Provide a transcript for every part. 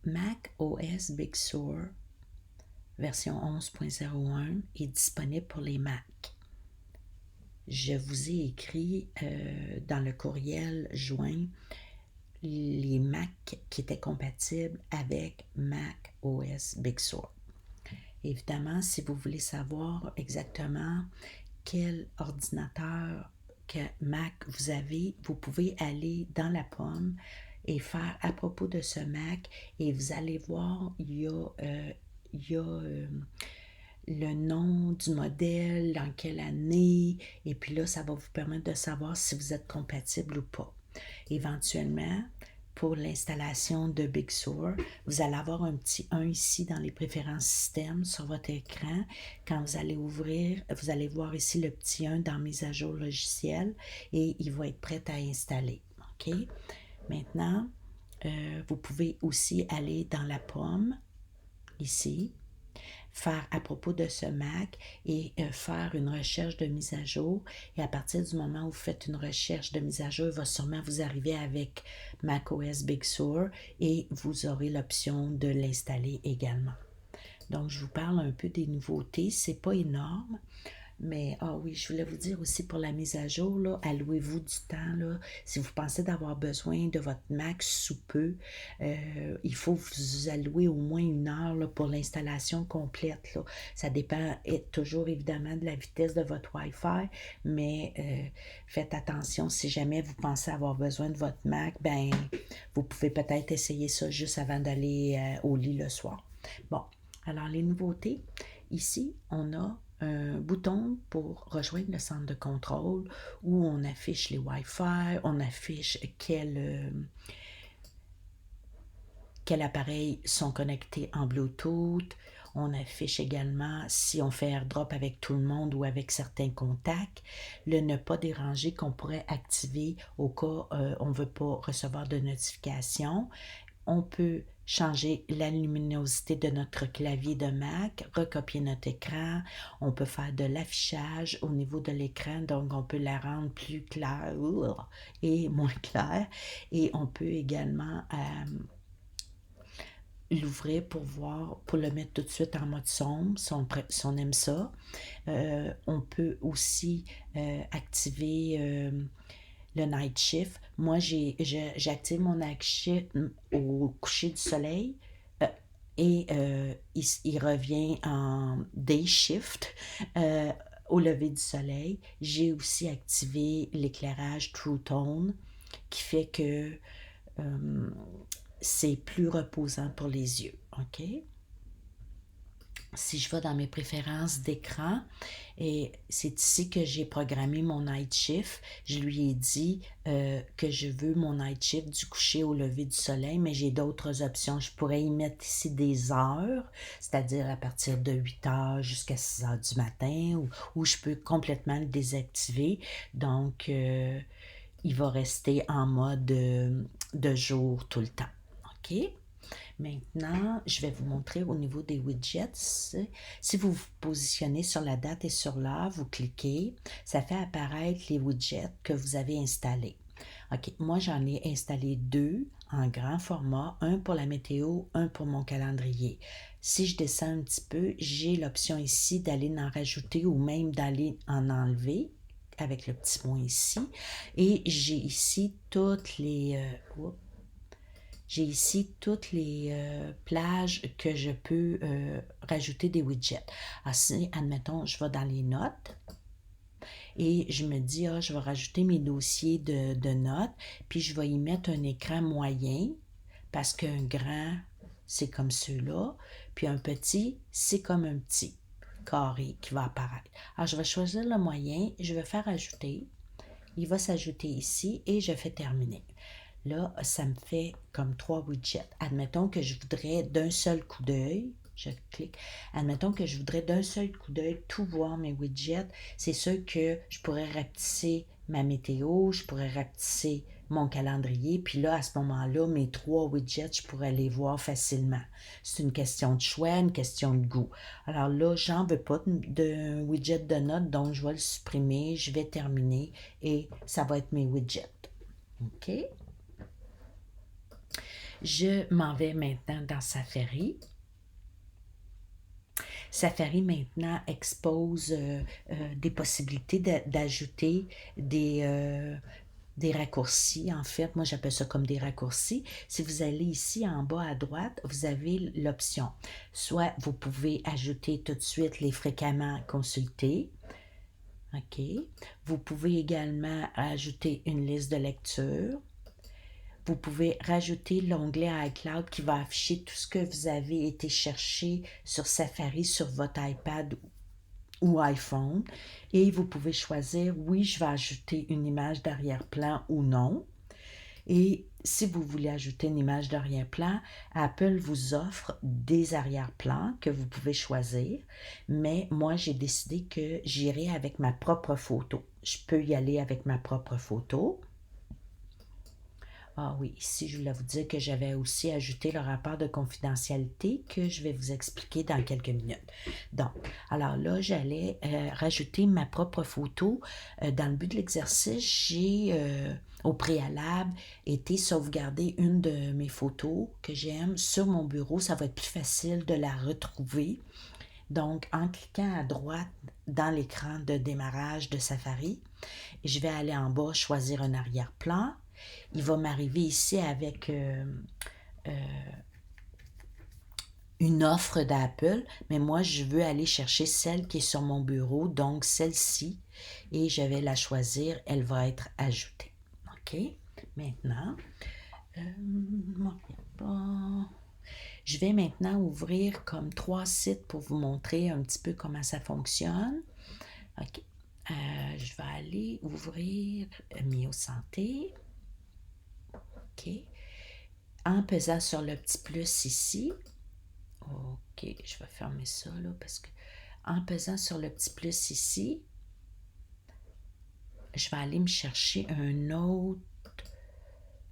Mac OS Big Sur version 11.01 est disponible pour les Mac. Je vous ai écrit dans le courriel joint les Mac qui étaient compatibles avec Mac OS Big Sur. Évidemment, si vous voulez savoir exactement quel ordinateur que Mac vous avez, vous pouvez aller dans la pomme et faire à propos de ce Mac et vous allez voir, il y a le nom du modèle, dans quelle année, et puis là, ça va vous permettre de savoir si vous êtes compatible ou pas. Éventuellement, pour l'installation de Big Sur, vous allez avoir un petit 1 ici dans les préférences système sur votre écran. Quand vous allez ouvrir, vous allez voir ici le petit 1 dans mise à jour logiciel et il va être prêt à installer. OK? Maintenant, vous pouvez aussi aller dans la pomme, ici, faire à propos de ce Mac et faire une recherche de mise à jour. Et à partir du moment où vous faites une recherche de mise à jour, il va sûrement vous arriver avec macOS Big Sur et vous aurez l'option de l'installer également. Donc, je vous parle un peu des nouveautés. C'est pas énorme. Mais, oui, je voulais vous dire aussi pour la mise à jour, là, allouez-vous du temps, là. Si vous pensez d'avoir besoin de votre Mac sous peu, il faut vous allouer au moins 1 heure là, pour l'installation complète, là. Ça dépend toujours évidemment de la vitesse de votre Wi-Fi, mais faites attention, si jamais vous pensez avoir besoin de votre Mac, ben vous pouvez peut-être essayer ça juste avant d'aller au lit le soir. Bon, alors les nouveautés, ici, on a un bouton pour rejoindre le centre de contrôle où on affiche les Wi-Fi, on affiche quels appareils sont connectés en Bluetooth. On affiche également si on fait AirDrop avec tout le monde ou avec certains contacts. Le ne pas déranger qu'on pourrait activer au cas où on ne veut pas recevoir de notification. On peut changer la luminosité de notre clavier de Mac, recopier notre écran, on peut faire de l'affichage au niveau de l'écran, donc on peut la rendre plus claire et moins claire, et on peut également l'ouvrir pour voir, pour le mettre tout de suite en mode sombre, si on aime ça. On peut aussi activer le night shift. Moi, j'active mon night shift au coucher du soleil il revient en day shift au lever du soleil. J'ai aussi activé l'éclairage True Tone qui fait que euh, c'est plus reposant pour les yeux. OK? Si je vais dans mes préférences d'écran, et c'est ici que j'ai programmé mon night shift, je lui ai dit que je veux mon night shift du coucher au lever du soleil, mais j'ai d'autres options. Je pourrais y mettre ici des heures, c'est-à-dire à partir de 8 heures jusqu'à 6 heures du matin, ou je peux complètement le désactiver. Donc, il va rester en mode de jour tout le temps. OK? Maintenant, je vais vous montrer au niveau des widgets. Si vous vous positionnez sur la date et sur l'heure, vous cliquez, ça fait apparaître les widgets que vous avez installés. OK, moi j'en ai installé 2 en grand format, un pour la météo, un pour mon calendrier. Si je descends un petit peu, j'ai l'option ici d'aller en rajouter ou même d'aller en enlever avec le petit point ici. Et j'ai ici toutes les... j'ai ici toutes les plages que je peux rajouter des widgets. Alors, si, admettons, je vais dans les notes et je me dis, je vais rajouter mes dossiers de notes, puis je vais y mettre un écran moyen parce qu'un grand, c'est comme ceux-là, puis un petit, c'est comme un petit carré qui va apparaître. Alors, je vais choisir le moyen, je vais faire ajouter. Il va s'ajouter ici et je fais terminer. Là, ça me fait comme 3 widgets. Admettons que je voudrais d'un seul coup d'œil, je clique, admettons que je voudrais d'un seul coup d'œil tout voir mes widgets. C'est sûr que je pourrais rapetisser ma météo, je pourrais rapetisser mon calendrier, puis là, à ce moment-là, mes 3 widgets, je pourrais les voir facilement. C'est une question de choix, une question de goût. Alors là, j'en veux pas de widget de notes, donc je vais le supprimer, je vais terminer et ça va être mes widgets. OK? Je m'en vais maintenant dans Safari. Safari maintenant expose des possibilités d'ajouter des raccourcis. En fait, moi j'appelle ça comme des raccourcis. Si vous allez ici en bas à droite, vous avez l'option. Soit vous pouvez ajouter tout de suite les fréquemment consultés. OK. Vous pouvez également ajouter une liste de lecture. Vous pouvez rajouter l'onglet iCloud qui va afficher tout ce que vous avez été chercher sur Safari, sur votre iPad ou iPhone. Et vous pouvez choisir, oui, je vais ajouter une image d'arrière-plan ou non. Et si vous voulez ajouter une image d'arrière-plan, Apple vous offre des arrière-plans que vous pouvez choisir. Mais moi, j'ai décidé que j'irai avec ma propre photo. Je peux y aller avec ma propre photo. Ah oui, ici, je voulais vous dire que j'avais aussi ajouté le rapport de confidentialité que je vais vous expliquer dans quelques minutes. Donc, alors là, j'allais rajouter ma propre photo. Dans le but de l'exercice, j'ai au préalable été sauvegarder une de mes photos que j'aime sur mon bureau. Ça va être plus facile de la retrouver. Donc, en cliquant à droite dans l'écran de démarrage de Safari, je vais aller en bas, choisir un arrière-plan. Il va m'arriver ici avec une offre d'Apple, mais moi, je veux aller chercher celle qui est sur mon bureau, donc celle-ci, et je vais la choisir. Elle va être ajoutée. OK? Maintenant, je vais maintenant ouvrir comme 3 sites pour vous montrer un petit peu comment ça fonctionne. OK. Je vais aller ouvrir Mio Santé. OK. En pesant sur le petit plus ici, OK, je vais fermer ça là parce que en pesant sur le petit plus ici, je vais aller me chercher un autre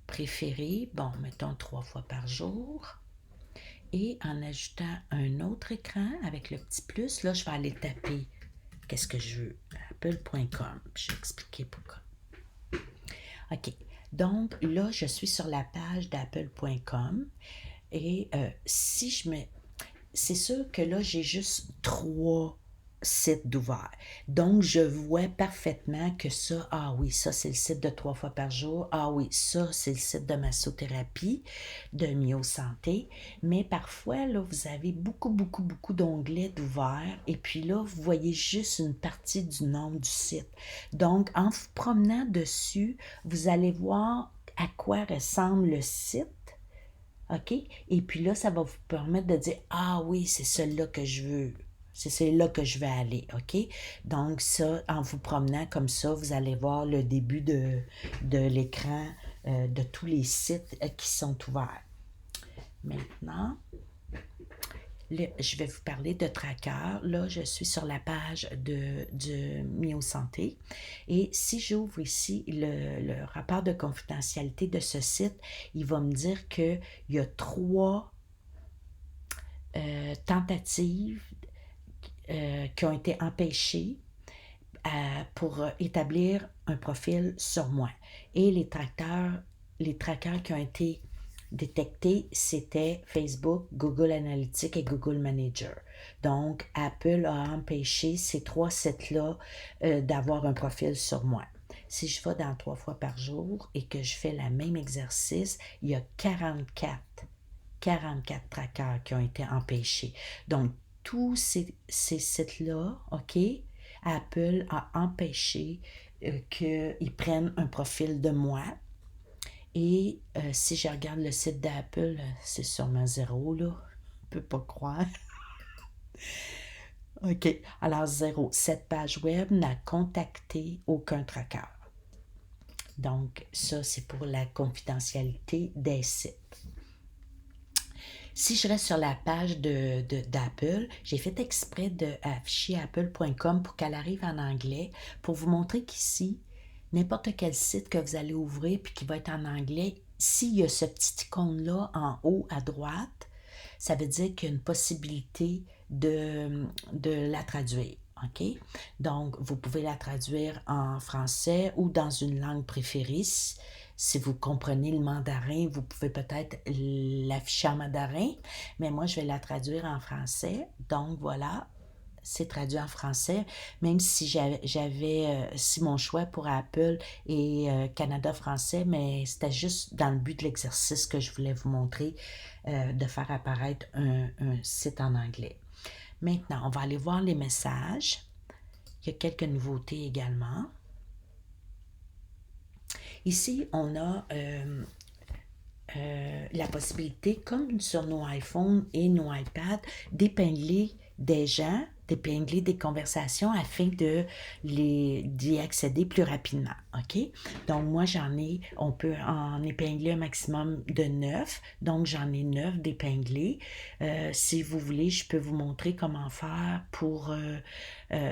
préféré, bon, mettons 3 fois par jour. Et en ajoutant un autre écran avec le petit plus, là, je vais aller taper qu'est-ce que je veux, apple.com. Je vais expliquer pourquoi. OK. Donc, là, je suis sur la page d'apple.com et si je me... C'est sûr que là, j'ai juste 3 sites d'ouvert. Donc, je vois parfaitement que ça, ah oui, ça, c'est le site de 3 fois par jour. Ah oui, ça, c'est le site de massothérapie, de Mio Santé. Mais parfois, là, vous avez beaucoup, beaucoup, beaucoup d'onglets d'ouvert. Et puis là, vous voyez juste une partie du nom du site. Donc, en vous promenant dessus, vous allez voir à quoi ressemble le site. OK? Et puis là, ça va vous permettre de dire, ah oui, c'est celui-là que je veux. C'est celui-là que je vais aller. OK? Donc, ça, en vous promenant comme ça, vous allez voir le début de l'écran de tous les sites qui sont ouverts. Maintenant, je vais vous parler de tracker. Là, je suis sur la page de Mio Santé. Et si j'ouvre ici le rapport de confidentialité de ce site, il va me dire qu'il y a 3 tentatives qui ont été empêchées pour établir un profil sur moi. Et les trackers qui ont été détectés, c'était Facebook, Google Analytics et Google Manager. Donc, Apple a empêché ces 3 sites-là d'avoir un profil sur moi. Si je vais dans 3 fois par jour et que je fais le même exercice, il y a 44 trackers qui ont été empêchés. Donc, tous ces sites-là, OK, Apple a empêché qu'ils prennent un profil de moi. Et si je regarde le site d'Apple, c'est sûrement 0, là. On ne peut pas croire. OK. Alors, 0. Cette page web n'a contacté aucun tracker. Donc, ça, c'est pour la confidentialité des sites. Si je reste sur la page d'Apple, j'ai fait exprès d'afficher apple.com pour qu'elle arrive en anglais, pour vous montrer qu'ici, n'importe quel site que vous allez ouvrir puis qui va être en anglais, s'il y a ce petit icône-là en haut à droite, ça veut dire qu'il y a une possibilité de la traduire. OK? Donc, vous pouvez la traduire en français ou dans une langue préférée. Si vous comprenez le mandarin, vous pouvez peut-être l'afficher en mandarin, mais moi, je vais la traduire en français. Donc, voilà, c'est traduit en français, même si si mon choix pour Apple est Canada français, mais c'était juste dans le but de l'exercice que je voulais vous montrer, de faire apparaître un site en anglais. Maintenant, on va aller voir les messages. Il y a quelques nouveautés également. Ici, on a la possibilité, comme sur nos iPhones et nos iPads, d'épingler des gens, d'épingler des conversations afin d'y accéder plus rapidement. OK? Donc, moi, on peut en épingler un maximum de 9. Donc, j'en ai 9 d'épinglés. Si vous voulez, je peux vous montrer comment faire pour,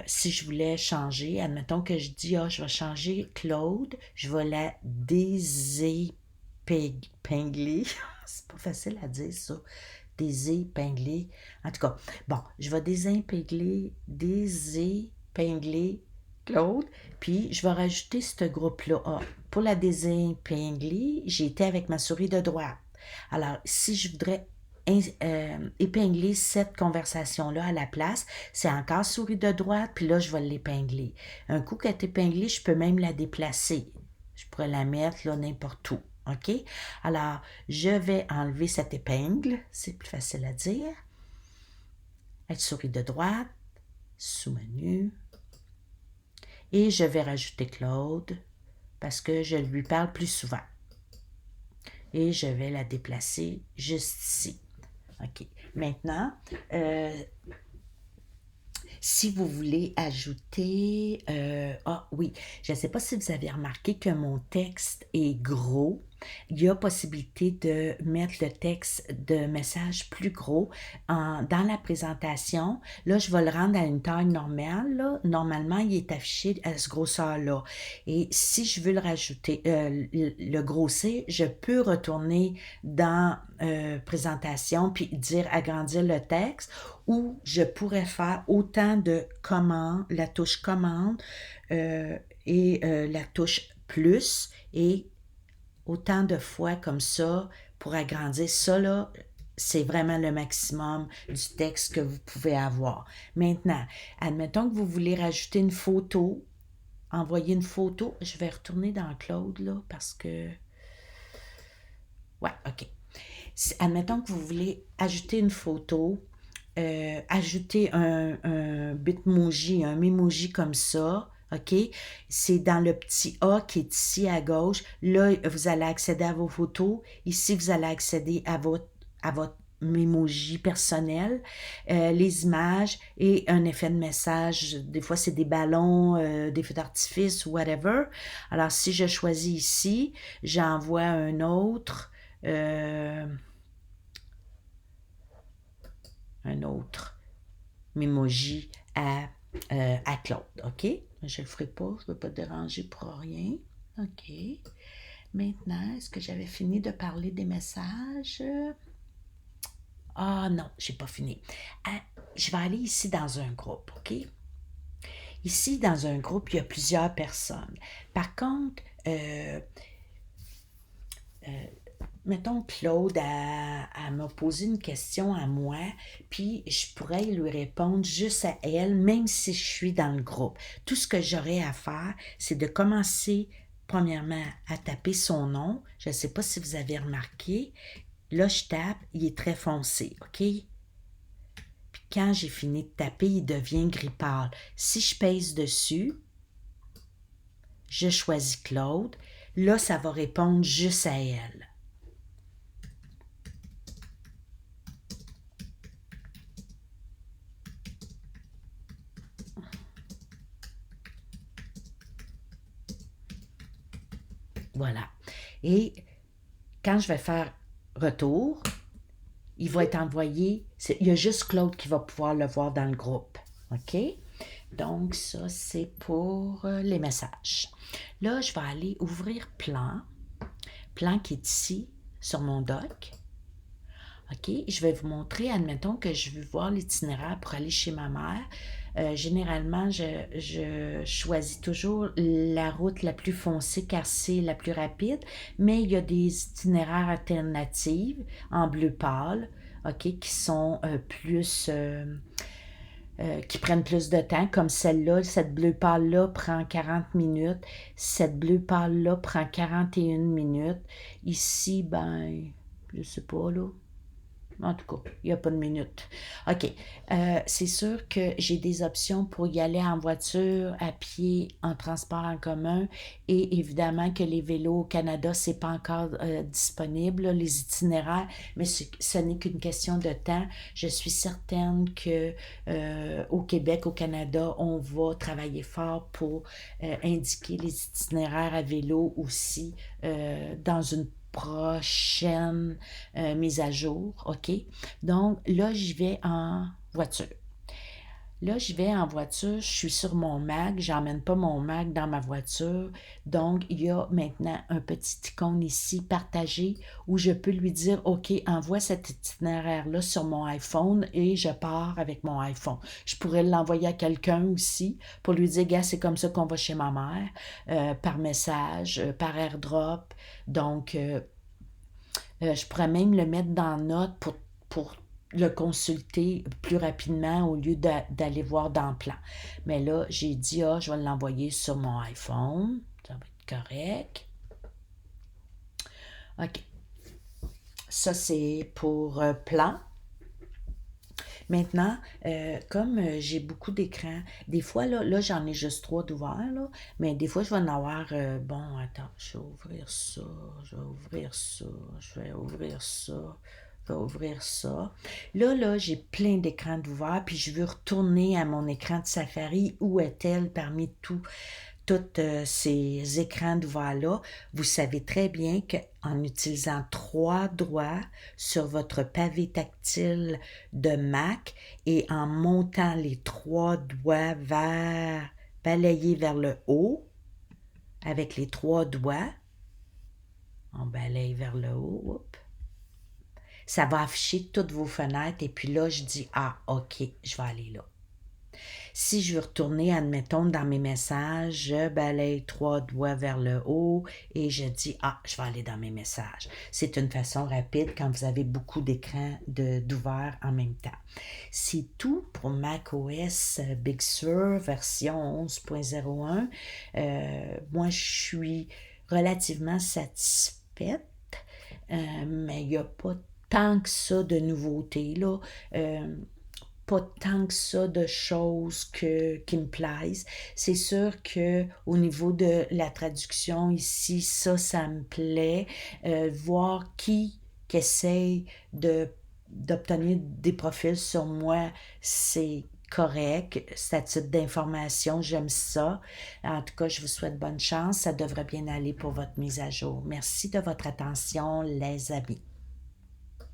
si je voulais changer. Admettons que je dis, je vais changer Claude, je vais la désépingler. C'est pas facile à dire ça. Désépingler. En tout cas, bon, je vais désépingler Claude, puis je vais rajouter ce groupe-là. Pour la désépingler, j'ai été avec ma souris de droite. Alors, si je voudrais épingler cette conversation-là à la place, c'est encore souris de droite, puis là, je vais l'épingler. Un coup qu'elle est épinglée, je peux même la déplacer. Je pourrais la mettre là n'importe où. OK? Alors, je vais enlever cette épingle. C'est plus facile à dire. Avec souris de droite, sous-menu. Et je vais rajouter Claude parce que je lui parle plus souvent. Et je vais la déplacer juste ici. OK. Maintenant, si vous voulez ajouter... oui, je ne sais pas si vous avez remarqué que mon texte est gros. Il y a possibilité de mettre le texte de message plus gros dans la présentation. Là, je vais le rendre à une taille normale. Là. Normalement, il est affiché à ce grosseur-là. Et si je veux le rajouter, le grossir, je peux retourner dans présentation puis dire agrandir le texte, ou je pourrais faire autant de commandes, la touche commande et la touche plus, et autant de fois comme ça pour agrandir. Ça, là, c'est vraiment le maximum du texte que vous pouvez avoir. Maintenant, admettons que vous voulez rajouter une photo, envoyer une photo. Je vais retourner dans Claude, là, parce que... Ouais, OK. Admettons que vous voulez ajouter une photo, ajouter un bitmoji, un memoji comme ça, OK? C'est dans le petit A qui est ici à gauche. Là, vous allez accéder à vos photos. Ici, vous allez accéder à votre memoji personnel, les images et un effet de message. Des fois, c'est des ballons, des feux d'artifice ou whatever. Alors, si je choisis ici, j'envoie un autre... memoji à Claude, OK? Je le ferai pas, je ne veux pas te déranger pour rien. OK. Maintenant, est-ce que j'avais fini de parler des messages? Ah non, j'ai pas fini. Je vais aller ici dans un groupe, OK? Ici, dans un groupe, il y a plusieurs personnes. Par contre, mettons Claude, elle m'a posé une question à moi, puis je pourrais lui répondre juste à elle, même si je suis dans le groupe. Tout ce que j'aurais à faire, c'est de commencer, premièrement, à taper son nom. Je ne sais pas si vous avez remarqué. Là, je tape, il est très foncé, OK? Puis quand j'ai fini de taper, il devient gris pâle. Si je pèse dessus, je choisis Claude. Là, ça va répondre juste à elle. Voilà. Et quand je vais faire retour, il va être envoyé. Il y a juste Claude qui va pouvoir le voir dans le groupe. OK? Donc, ça, c'est pour les messages. Là, je vais aller ouvrir Plan. Plan qui est ici, sur mon doc. OK, je vais vous montrer, admettons que je veux voir l'itinéraire pour aller chez ma mère. Généralement, je choisis toujours la route la plus foncée car c'est la plus rapide, mais il y a des itinéraires alternatifs en bleu pâle, OK, qui sont qui prennent plus de temps, comme celle-là. Cette bleu pâle-là prend 40 minutes. Cette bleu pâle-là prend 41 minutes. Ici, ben, je sais pas, là. En tout cas, il n'y a pas de minute. OK. C'est sûr que j'ai des options pour y aller en voiture, à pied, en transport en commun. Et évidemment que les vélos au Canada, c'est pas encore disponible, là, les itinéraires, mais ce n'est qu'une question de temps. Je suis certaine que au Québec, au Canada, on va travailler fort pour indiquer les itinéraires à vélo aussi dans une prochaine mise à jour, OK? Donc là, j'y vais en voiture. Là, je vais en voiture, je suis sur mon Mac, j'emmène pas mon Mac dans ma voiture. Donc, il y a maintenant un petit icône ici, partagé, où je peux lui dire, OK, envoie cet itinéraire-là sur mon iPhone et je pars avec mon iPhone. Je pourrais l'envoyer à quelqu'un aussi pour lui dire, gars, c'est comme ça qu'on va chez ma mère, par message, par AirDrop. Donc, je pourrais même le mettre dans Notes pour le consulter plus rapidement au lieu d'aller voir dans le plan. Mais là, j'ai dit, ah, je vais l'envoyer sur mon iPhone. Ça va être correct. OK. Ça, c'est pour plan. Maintenant, comme j'ai beaucoup d'écrans, des fois, là j'en ai juste 3 d'ouverts, là, mais des fois, je vais en avoir, bon, attends, je vais ouvrir ça, je vais ouvrir ça, je vais ouvrir ça, je vais ouvrir ça. Là, j'ai plein d'écrans d'ouverts, puis je veux retourner à mon écran de Safari. Où est-elle parmi tous ces écrans d'ouverts-là? Vous savez très bien qu'en utilisant 3 doigts sur votre pavé tactile de Mac et en montant les 3 doigts balayés vers le haut, avec les 3 doigts, on balaye vers le haut, oups, ça va afficher toutes vos fenêtres et puis là, je dis, ah, OK, je vais aller là. Si je veux retourner, admettons, dans mes messages, je balaye 3 doigts vers le haut et je dis, ah, je vais aller dans mes messages. C'est une façon rapide quand vous avez beaucoup d'écrans d'ouverts en même temps. C'est tout pour macOS Big Sur version 11.01. Moi, je suis relativement satisfaite, mais il n'y a pas tant que ça de nouveautés, là. Pas tant que ça de choses qui me plaisent. C'est sûr que au niveau de la traduction ici, ça me plaît. Voir qui essaye d'obtenir des profils sur moi, c'est correct. C'est à titre d'information, j'aime ça. En tout cas, je vous souhaite bonne chance. Ça devrait bien aller pour votre mise à jour. Merci de votre attention, les amis.